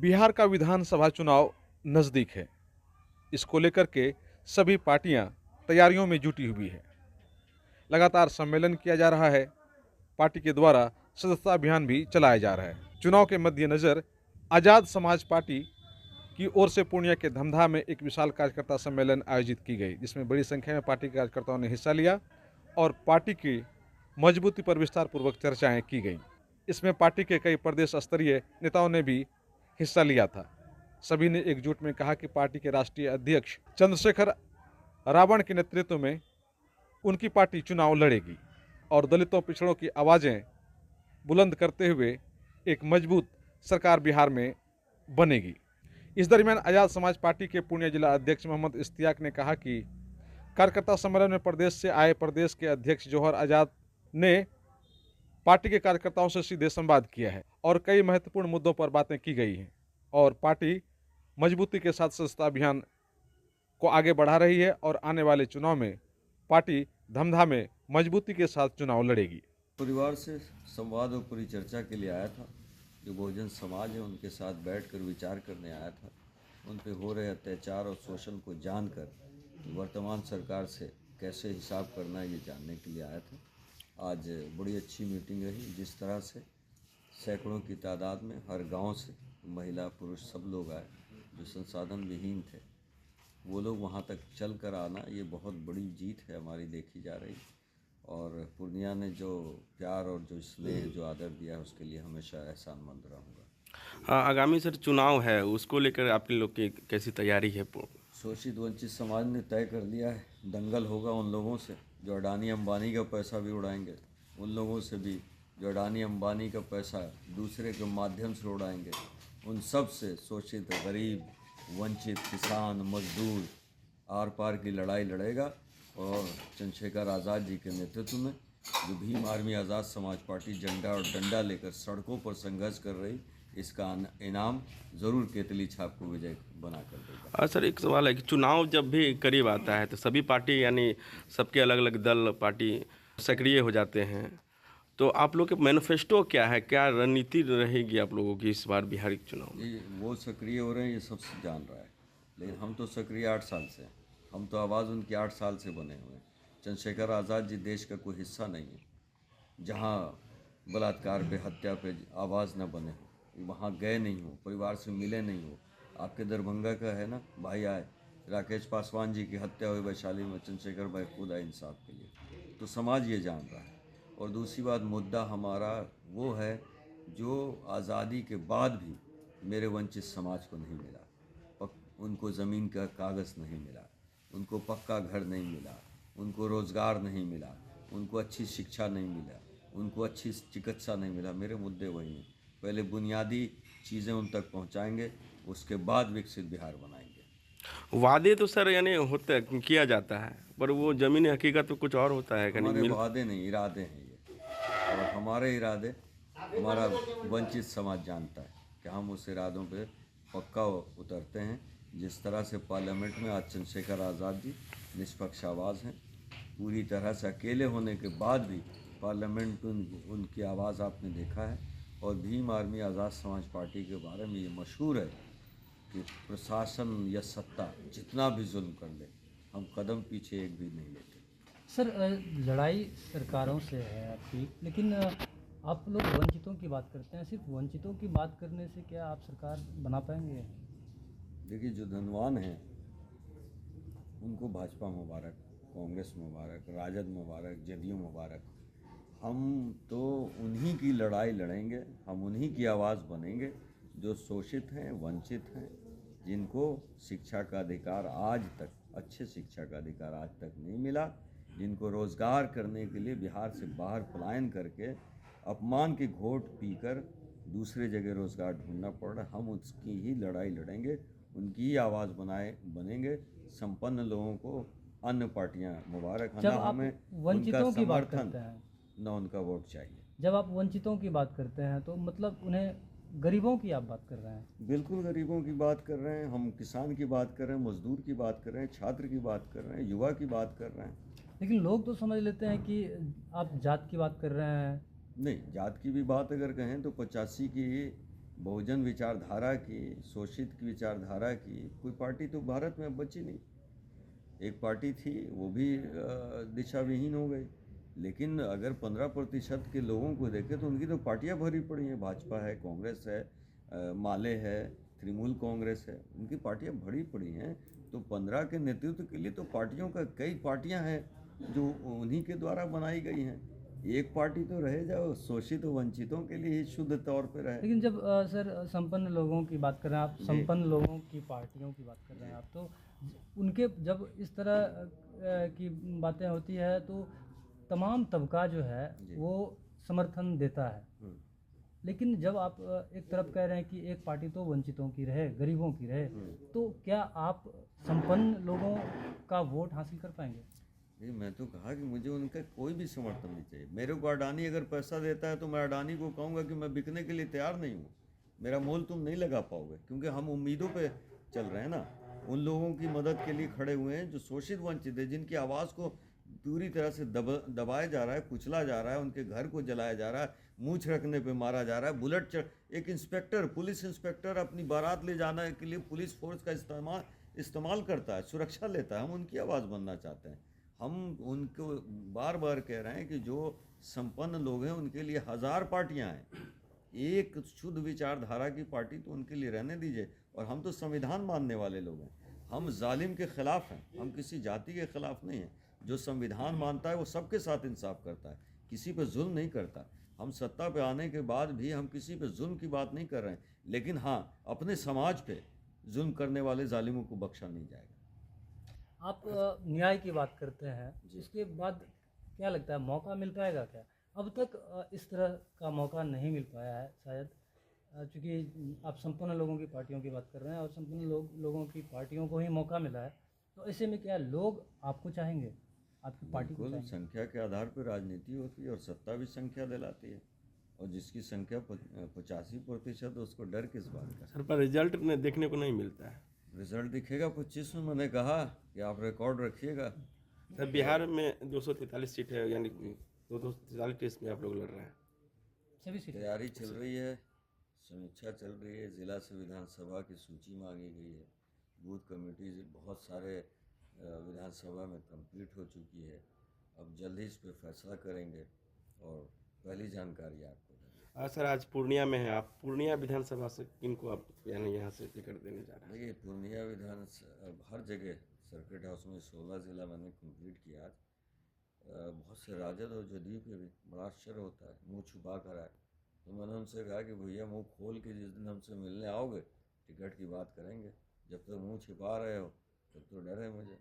बिहार का विधानसभा चुनाव नज़दीक है। इसको लेकर के सभी पार्टियां तैयारियों में जुटी हुई है। लगातार सम्मेलन किया जा रहा है। पार्टी के द्वारा सदस्यता अभियान भी चलाया जा रहा है। चुनाव के मद्देनज़र आज़ाद समाज पार्टी की ओर से पूर्णिया के धमधा में एक विशाल कार्यकर्ता सम्मेलन आयोजित की गई, जिसमें बड़ी संख्या में पार्टी के कार्यकर्ताओं ने हिस्सा लिया और पार्टी की मजबूती पर विस्तार पूर्वक चर्चाएं की गई। इसमें पार्टी के कई प्रदेश स्तरीय नेताओं ने भी हिस्सा लिया था। सभी ने एकजुट में कहा कि पार्टी के राष्ट्रीय अध्यक्ष चंद्रशेखर रावण के नेतृत्व में उनकी पार्टी चुनाव लड़ेगी और दलितों पिछड़ों की आवाज़ें बुलंद करते हुए एक मजबूत सरकार बिहार में बनेगी। इस दरमियान आज़ाद समाज पार्टी के पूर्णिया जिला अध्यक्ष मोहम्मद इश्तियाक ने कहा कि कार्यकर्ता सम्मेलन में प्रदेश से आए प्रदेश के अध्यक्ष जौहर आज़ाद ने पार्टी के कार्यकर्ताओं से सीधे संवाद किया है और कई महत्वपूर्ण मुद्दों पर बातें की गई हैं और पार्टी मजबूती के साथ सदस्यता अभियान को आगे बढ़ा रही है और आने वाले चुनाव में पार्टी धमधा में मजबूती के साथ चुनाव लड़ेगी। परिवार से संवाद और परिचर्चा के लिए आया था। जो बहुजन समाज है उनके साथ बैठकर विचार करने आया था। उन पे हो रहे अत्याचार और शोषण को जानकर वर्तमान सरकार से कैसे हिसाब करना है ये जानने के लिए आया था। आज बड़ी अच्छी मीटिंग रही, जिस तरह से सैकड़ों की तादाद में हर गांव से महिला पुरुष सब लोग आए जो संसाधन विहीन थे। वो लोग वहाँ तक चल कर आना ये बहुत बड़ी जीत है हमारी देखी जा रही। और पूर्णिया ने जो प्यार और जो स्नेह जो आदर दिया है उसके लिए हमेशा एहसानमंद रहूँगा। आगामी सर चुनाव है, उसको लेकर आप लोग की कैसी तैयारी है? शोषित वंचित समाज ने तय कर लिया है, दंगल होगा उन लोगों से जो अडानी अंबानी का पैसा भी उड़ाएंगे, उन लोगों से भी जो अडानी अंबानी का पैसा दूसरे के माध्यम से उड़ाएंगे, उन सब से शोषित गरीब वंचित किसान मजदूर आर पार की लड़ाई लड़ेगा। और चंद्रशेखर आज़ाद जी के नेतृत्व में जो भीम आर्मी आज़ाद समाज पार्टी झंडा और डंडा लेकर सड़कों पर संघर्ष कर रही, इसका इनाम ज़रूर केतली छाप को विजय बना कर देगा। सर एक सवाल है कि चुनाव जब भी करीब आता है तो सभी पार्टी यानी सबके अलग अलग दल पार्टी सक्रिय हो जाते हैं, तो आप लोग के मैनिफेस्टो क्या है, क्या रणनीति रहेगी आप लोगों की इस बार बिहार के चुनाव में? ये वो सक्रिय हो रहे हैं ये सबसे जान रहा है, लेकिन हम तो सक्रिय 8 साल से हैं। हम तो आवाज़ उनकी 8 साल से बने हुए हैं। चंद्रशेखर आज़ाद जी देश का कोई हिस्सा नहीं है जहाँ बलात्कार पे हत्या पे आवाज़ न बने हो, वहाँ गए नहीं हो, परिवार से मिले नहीं हो। आपके दरभंगा का है ना भाई आए, राकेश पासवान जी की हत्या हुई वैशाली में, चंद्रशेखर भाई खुद आए इंसाफ के लिए। तो समाज ये जान रहा है। और दूसरी बात, मुद्दा हमारा वो है जो आज़ादी के बाद भी मेरे वंचित समाज को नहीं मिला। उनको ज़मीन का कागज़ नहीं मिला, उनको पक्का घर नहीं मिला, उनको रोज़गार नहीं मिला, उनको अच्छी शिक्षा नहीं मिला, उनको अच्छी चिकित्सा नहीं मिला। मेरे मुद्दे वही हैं। पहले बुनियादी चीज़ें उन तक पहुंचाएंगे, उसके बाद विकसित बिहार बनाएंगे। वादे तो सर यानी होता किया जाता है, पर वो ज़मीनी हकीकत तो कुछ और होता है। हमारे वादे नहीं, इरादे हैं ये। और हमारे इरादे हमारा वंचित समाज जानता है कि हम उस इरादों पे पक्का उतरते हैं। जिस तरह से पार्लियामेंट में आज चंद्रशेखर आज़ाद जी निष्पक्ष आवाज़ हैं, पूरी तरह से अकेले होने के बाद भी पार्लियामेंट में उनकी आवाज़ आपने देखा है। और भीम आर्मी आज़ाद समाज पार्टी के बारे में ये मशहूर है कि प्रशासन या सत्ता जितना भी जुल्म कर ले, हम कदम पीछे एक भी नहीं लेते। सर लड़ाई सरकारों से है आपकी, लेकिन आप लोग वंचितों की बात करते हैं। सिर्फ वंचितों की बात करने से क्या आप सरकार बना पाएंगे? देखिए, जो धनवान हैं उनको भाजपा मुबारक, कांग्रेस मुबारक, राजद मुबारक, जदयू मुबारक। हम तो उन्हीं की लड़ाई लड़ेंगे, हम उन्हीं की आवाज़ बनेंगे जो शोषित हैं, वंचित हैं, जिनको शिक्षा का अधिकार आज तक, अच्छे शिक्षा का अधिकार आज तक नहीं मिला, जिनको रोज़गार करने के लिए बिहार से बाहर पलायन करके अपमान की घोट पीकर दूसरे जगह रोज़गार ढूंढना पड़ रहा है। हम उसकी ही लड़ाई लड़ेंगे, उनकी ही आवाज़ बनेंगे। संपन्न लोगों को अन्य पार्टियां मुबारक, जब ना आप हमें वंचितों उनका की बात समर्थन करते हैं, ना उनका वोट चाहिए। जब आप वंचितों की बात करते हैं तो मतलब उन्हें गरीबों की आप बात कर रहे हैं? बिल्कुल गरीबों की बात कर रहे हैं हम, किसान की बात कर रहे हैं, मजदूर की बात कर रहे हैं, छात्र की बात कर रहे हैं, युवा की बात कर रहे हैं। लेकिन लोग तो समझ लेते हैं कि आप जात की बात कर रहे हैं। नहीं, जात की भी बात अगर कहें तो 85 की बहुजन विचारधारा की, शोषित की विचारधारा की कोई पार्टी तो भारत में अब बची नहीं। एक पार्टी थी, वो भी दिशा विहीन हो गई। लेकिन अगर 15% के लोगों को देखें तो उनकी तो पार्टियां भरी पड़ी हैं। भाजपा है, कांग्रेस है, माले है, तृणमूल कांग्रेस है, उनकी पार्टियां भरी पड़ी हैं। तो 15 के नेतृत्व के लिए तो पार्टियों का कई पार्टियां हैं जो उन्हीं के द्वारा बनाई गई हैं। एक पार्टी तो रहे जाओ शोषित वंचितों के लिए ही शुद्ध तौर पे रहे। लेकिन जब सर संपन्न लोगों की बात कर रहे हैं आप, संपन्न लोगों की पार्टियों की बात कर रहे हैं आप, तो उनके जब इस तरह की बातें होती है तो तमाम तबका जो है वो समर्थन देता है। लेकिन जब आप एक तरफ कह रहे हैं कि एक पार्टी तो वंचितों की रहे, गरीबों की रहे, तो क्या आप संपन्न लोगों का वोट हासिल कर पाएंगे? नहीं, मैं तो कहा कि मुझे उनका कोई भी समर्थन नहीं चाहिए। मेरे को अडानी अगर पैसा देता है तो मैं अडानी को कहूँगा कि मैं बिकने के लिए तैयार नहीं हूँ, मेरा मोल तुम नहीं लगा पाओगे। क्योंकि हम उम्मीदों पे चल रहे हैं ना, उन लोगों की मदद के लिए खड़े हुए हैं जो शोषित वंचित है, जिनकी आवाज़ को पूरी तरह से दबाया जा रहा है, कुचला जा रहा है, उनके घर को जलाया जा रहा है, मूछ रखने पे मारा जा रहा है। बुलेट चढ़ एक इंस्पेक्टर, पुलिस इंस्पेक्टर अपनी बारात ले जाने के लिए पुलिस फोर्स का इस्तेमाल करता है, सुरक्षा लेता है। हम उनकी आवाज़ बनना चाहते हैं। हम उनको बार बार कह रहे हैं कि जो संपन्न लोग हैं उनके लिए 1000 पार्टियां हैं, एक शुद्ध विचारधारा की पार्टी तो उनके लिए रहने दीजिए। और हम तो संविधान मानने वाले लोग हैं, हम जालिम के खिलाफ हैं, हम किसी जाति के खिलाफ नहीं हैं। जो संविधान मानता है वो सबके साथ इंसाफ करता है, किसी पे जुल्म नहीं करता। हम सत्ता पे आने के बाद भी हम किसी पे जुल्म की बात नहीं कर रहे हैं, लेकिन हाँ, अपने समाज पे जुल्म करने वाले जालिमों को बख्शा नहीं जाएगा। आप न्याय की बात करते हैं, इसके बाद क्या लगता है मौका मिल पाएगा क्या? अब तक इस तरह का मौका नहीं मिल पाया है शायद, चूँकि आप संपन्न लोगों की पार्टियों की बात कर रहे हैं और संपन्न लोगों की पार्टियों को ही मौका मिला है, तो ऐसे में क्या लोग आपको चाहेंगे, आपकी पार्टी को बिल्कुल, चाहेंगे? संख्या के आधार पर राजनीति होती है और सत्ता भी संख्या दिलाती है। और जिसकी संख्या 85% उसको डर किस बात का? सर, पर रिजल्ट देखने को नहीं मिलता है। रिजल्ट दिखेगा 25 में। मैंने कहा कि आप रिकॉर्ड रखिएगा। सर, बिहार में 243 सीट है, यानी 243 में आप लोग लड़ रहे हैं। सभी सीटें तैयारी चल रही है, समीक्षा चल रही है, जिला से विधानसभा की सूची मांगी गई है, बूथ कमेटी बहुत सारे विधानसभा में कंप्लीट हो चुकी है। अब जल्द ही इस पर फैसला करेंगे और पहली जानकारी आपको देंगे। सर, आज पूर्णिया में है आप, पूर्णिया विधानसभा से किनको आप यानी यहाँ से टिकट देने जा रहे हैं? देखिए, पूर्णिया विधानसभा हर जगह सर्किट हाउस में 16 ज़िला मैंने कंप्लीट किया आज। बहुत से राजद और जदयू के भी बड़ा आश्चर्य होता है, मुंह छुपा कर आए। तो मैंने उनसे कहा कि भैया मुंह खोल के जिस दिन हमसे मिलने आओगे टिकट की बात करेंगे, जब तक मुंह छिपा रहे हो तब तो डर है मुझे।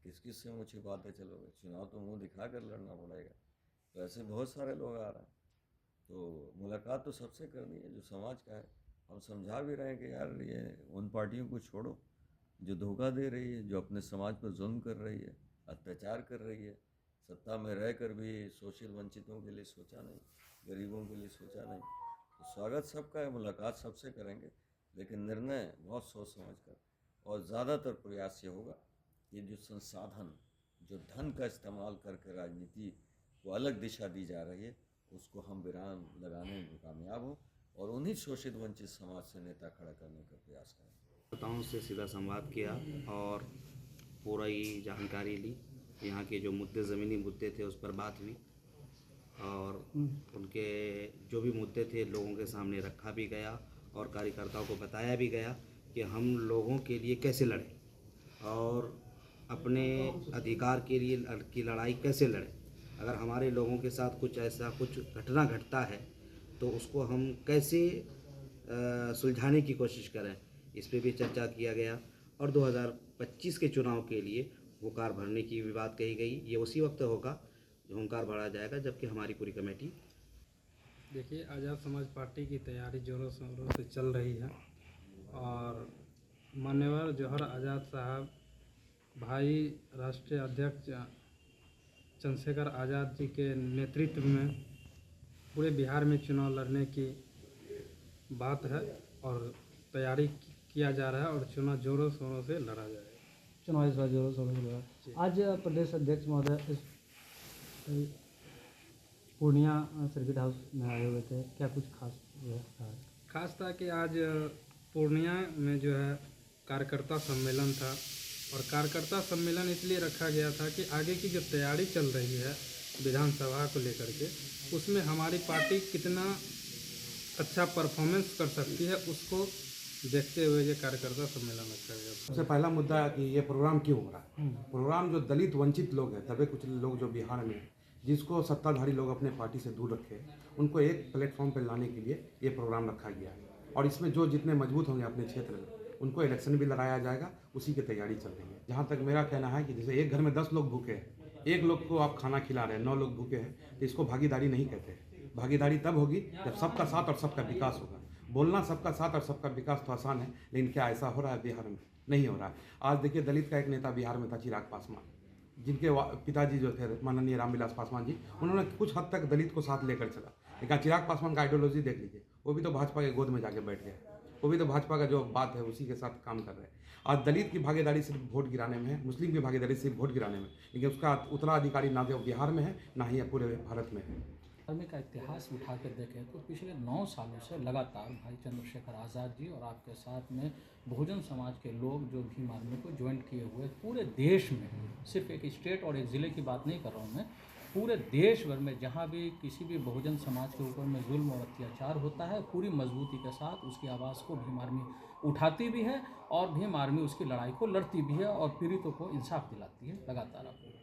किस किस से मुंह छिपाते चलोगे? चुनाव तो मुंह दिखा कर लड़ना पड़ेगा। तो ऐसे बहुत सारे लोग आ रहे हैं, तो मुलाकात तो सबसे करनी है जो समाज का है। हम समझा भी रहे हैं कि यार ये उन पार्टियों को छोड़ो जो धोखा दे रही है, जो अपने समाज पर जुल्म कर रही है, अत्याचार कर रही है, सत्ता में रहकर भी शोषित वंचितों के लिए सोचा नहीं, गरीबों के लिए सोचा नहीं। तो स्वागत सबका है, मुलाकात सबसे करेंगे, लेकिन निर्णय बहुत सोच समझ कर। और ज़्यादातर प्रयास ये होगा कि जो संसाधन, जो धन का इस्तेमाल करके राजनीति को अलग दिशा दी जा रही है, उसको हम विराम लगाने में कामयाब हों और उन्हीं शोषित वंचित समाज से नेता खड़ा करने का प्रयास करें। नेताओं से सीधा संवाद किया और पूरी जानकारी ली। यहाँ के जो मुद्दे, ज़मीनी मुद्दे थे, उस पर बात हुई और उनके जो भी मुद्दे थे लोगों के सामने रखा भी गया और कार्यकर्ताओं को बताया भी गया कि हम लोगों के लिए कैसे लड़ें और अपने अधिकार के लिए की लड़ाई कैसे लड़ें। अगर हमारे लोगों के साथ कुछ ऐसा कुछ घटना घटता है तो उसको हम कैसे सुलझाने की कोशिश करें, इस पे भी चर्चा किया गया। और 2025 के चुनाव के लिए हुंकार भरने की भी बात कही गई। ये उसी वक्त होगा जो हुंकार भरा जाएगा जबकि हमारी पूरी कमेटी। देखिए, आज़ाद समाज पार्टी की तैयारी जोरों शोरों से चल रही है और मान्यवर जौहर आज़ाद साहब, भाई राष्ट्रीय अध्यक्ष चंद्रशेखर आज़ाद जी के नेतृत्व में पूरे बिहार में चुनाव लड़ने की बात है और तैयारी किया जा रहा है और चुनाव जोरों शोरों से लड़ा जाएगा। चुनाव इस बार जोरों शोरों से लड़ा। आज प्रदेश अध्यक्ष महोदय इस पूर्णिया सर्किट हाउस में आए हुए थे, क्या कुछ खास व्यवस्था है? खास था कि आज पूर्णिया में जो है कार्यकर्ता सम्मेलन था, और कार्यकर्ता सम्मेलन इसलिए रखा गया था कि आगे की जो तैयारी चल रही है विधानसभा को लेकर के, उसमें हमारी पार्टी कितना अच्छा परफॉर्मेंस कर सकती है उसको देखते हुए ये कार्यकर्ता सम्मेलन रखा गया था। सबसे पहला मुद्दा है कि ये प्रोग्राम क्यों हो रहा है। प्रोग्राम जो दलित वंचित लोग हैं, दबे कुछ लोग जो बिहार में हैं, जिसको सत्ताधारी लोग अपने पार्टी से दूर रखे, उनको एक प्लेटफॉर्म पर लाने के लिए ये प्रोग्राम रखा गया है। और इसमें जो जितने मजबूत होंगे अपने क्षेत्र में, उनको इलेक्शन भी लड़ाया जाएगा, उसी की तैयारी चल रही है। जहाँ तक मेरा कहना है कि जैसे एक घर में 10 लोग भूखे हैं, एक लोग को आप खाना खिला रहे हैं, 9 लोग भूखे हैं, तो इसको भागीदारी नहीं कहते हैं। भागीदारी तब होगी जब सबका साथ और सबका विकास होगा। बोलना सबका साथ और सबका विकास तो आसान है, लेकिन क्या ऐसा हो रहा है बिहार में? नहीं हो रहा है। आज देखिए, दलित का एक नेता बिहार में था, चिराग पासवान, जिनके पिताजी जो थे माननीय रामविलास पासवान जी, उन्होंने कुछ हद तक दलित को साथ लेकर चला। लेकिन चिराग पासवान का आइडियोलॉजी देख लीजिए, वो भी तो भाजपा के गोद में जाके बैठ गए, वो भी तो भाजपा का जो बात है उसी के साथ काम कर रहे हैं। आज दलित की भागीदारी सिर्फ वोट गिराने में है, मुस्लिम की भागीदारी सिर्फ वोट गिराने में, लेकिन उसका उत्तराधिकारी ना तो बिहार में है, ना ही पूरे भारत में है। आर्मी का इतिहास उठा कर देखें तो पिछले 9 सालों से लगातार भाई चंद्रशेखर आज़ाद जी और आपके साथ में बहुजन समाज के लोग जो भीम आर्मी को ज्वाइन किए हुए पूरे देश में, सिर्फ एक स्टेट और एक ज़िले की बात नहीं कर रहा हूँ मैं, पूरे देश भर में जहाँ भी किसी भी बहुजन समाज के ऊपर में जुल्म और अत्याचार होता है, पूरी मजबूती के साथ उसकी आवाज़ को भीम आर्मी उठाती भी है और भीम आर्मी उसकी लड़ाई को लड़ती भी है और पीड़ितों को इंसाफ दिलाती है लगातार। आपको